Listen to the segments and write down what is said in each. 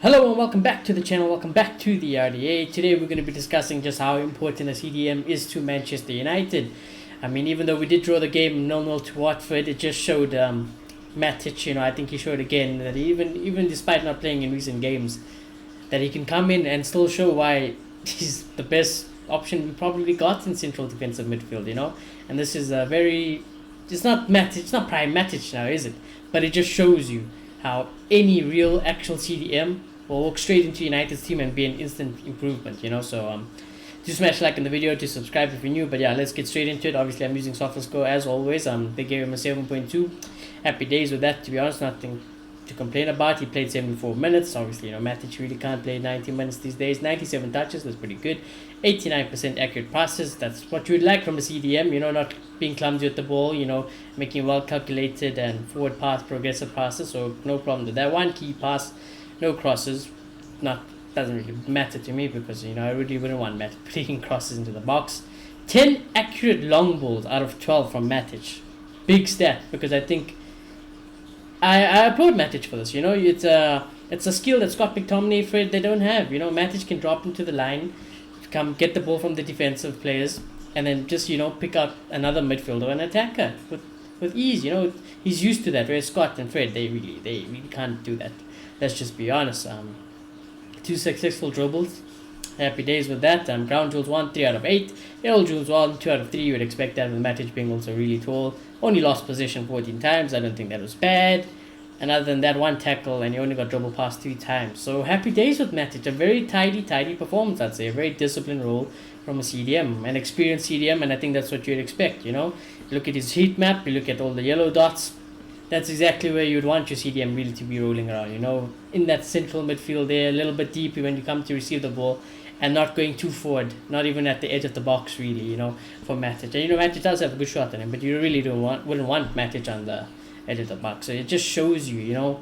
Hello and welcome back to the channel, welcome back to the RDA. Today we're going to be discussing just how important a CDM is to Manchester United. I mean, even though we did draw the game 0-0 to Watford, it just showed Matic, I think he showed again that even despite not playing in recent games, that he can come in and still show why he's the best option we probably got in central defensive midfield, And this is a it's not Matic, it's not prime Matic now, is it? But it just shows you how any real actual CDM will walk straight into United's team and be an instant improvement, So do smash like in the video, to subscribe if you're new. But yeah, let's get straight into it. Obviously, I'm using SofaScore as always. They gave him a 7.2. Happy days with that, to be honest. Nothing to complain about. He played 74 minutes. Obviously, Matic really can't play 90 minutes these days. 97 touches, that's pretty good. 89% accurate passes. That's what you would like from a CDM, not being clumsy with the ball, making well calculated and forward pass, progressive passes. So no problem with that. One key pass, no crosses. Doesn't really matter to me because I really wouldn't want Matic putting crosses into the box. 10 accurate long balls out of 12 from Matic. Big stat, because I think I applaud Matic for this. It's a skill that Scott McTominay, Fred, they don't have. Matic can drop into the line, come get the ball from the defensive players, and then just pick out another midfielder or an attacker with ease. He's used to that. Whereas Scott and Fred, they really can't do that. Let's just be honest. 2 successful dribbles. Happy days with that. Ground duels 1, 3 out of 8. Aerial duels 1, 2 out of 3. You would expect that with Matic being also really tall. Only lost possession 14 times. I don't think that was bad. And other than that, 1 tackle, and he only got dribble past 3 times. So happy days with Matic. A very tidy performance, I'd say. A very disciplined role from a CDM. An experienced CDM, and I think that's what you'd expect, You look at his heat map, you look at all the yellow dots. That's exactly where you'd want your CDM really to be rolling around, in that central midfield there, a little bit deep when you come to receive the ball, and not going too forward, not even at the edge of the box really, for Matic. And Matic does have a good shot on him, but you really wouldn't want Matic on the edge of the box. So it just shows you,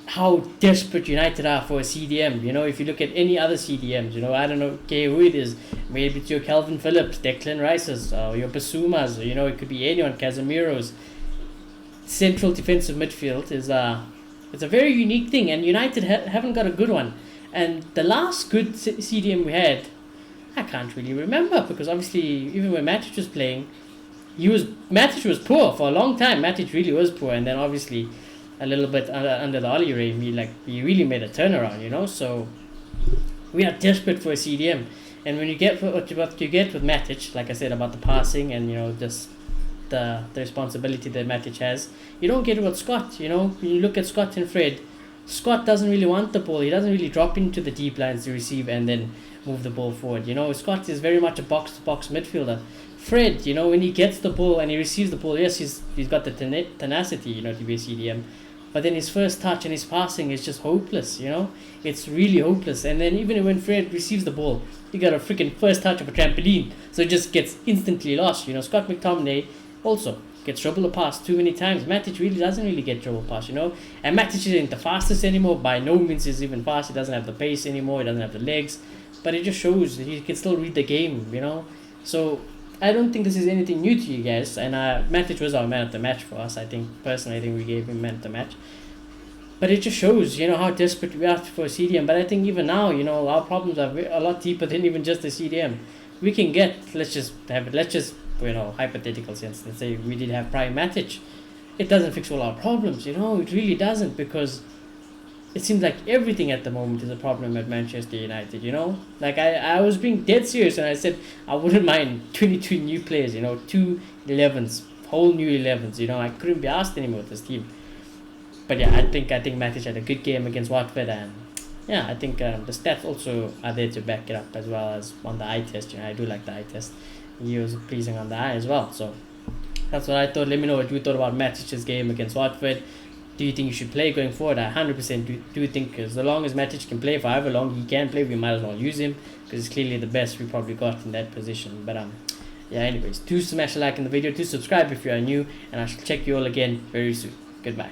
how desperate United are for a CDM. If you look at any other CDMs, I don't know, okay, who it is. Maybe it's your Calvin Phillips, Declan Rice's, or your Basumas, or, it could be anyone, Casemiro's. Central defensive midfield is it's a very unique thing, and United haven't got a good one. And the last good CDM we had, I can't really remember, because obviously even when Matic was playing, Matic was poor for a long time. Matic really was poor, and then obviously a little bit under the Oli reign, he really made a turnaround, So we are desperate for a CDM, and when you get what you get with Matic, like I said about the passing and just the responsibility that Matic has, you don't get it with Scott. When you look at Scott and Fred, Scott doesn't really want the ball. He doesn't really drop into the deep lines to receive and then move the ball forward. Scott is very much a box-to-box midfielder. Fred, when he gets the ball and he receives the ball, yes, he's got the tenacity, to be a CDM. But then his first touch and his passing is just hopeless, It's really hopeless. And then even when Fred receives the ball, he got a freaking first touch of a trampoline. So it just gets instantly lost. Scott McTominay also gets dribble past too many times. Matic really doesn't really get dribble past, And Matic isn't the fastest anymore. By no means is even fast. He doesn't have the pace anymore. He doesn't have the legs. But it just shows that he can still read the game, So I don't think this is anything new to you guys. And Matic was our man of the match for us. I think we gave him man of the match. But it just shows, how desperate we are for a CDM. But I think even now, our problems are a lot deeper than even just the CDM. We can let's just hypothetical sense, let's say we did have prime Matic. It doesn't fix all our problems, it really doesn't, because it seems like everything at the moment is a problem at Manchester United, I was being dead serious, and I said I wouldn't mind 22 new players, 2 11s, whole new 11s, I couldn't be asked anymore with this team. But yeah, I think Matic had a good game against Watford, and yeah, I think the stats also are there to back it up, as well as on the eye test. I do like the eye test. He was pleasing on the eye as well. So that's what I thought. Let me know what you thought about Matic's game against Watford. Do you think you should play going forward? I 100% do think, as long as Matic can play for however long he can play, we might as well use him, because he's clearly the best we probably got in that position. But yeah, anyways, do smash a like in the video, do subscribe if you are new, and I shall check you all again very soon. Goodbye.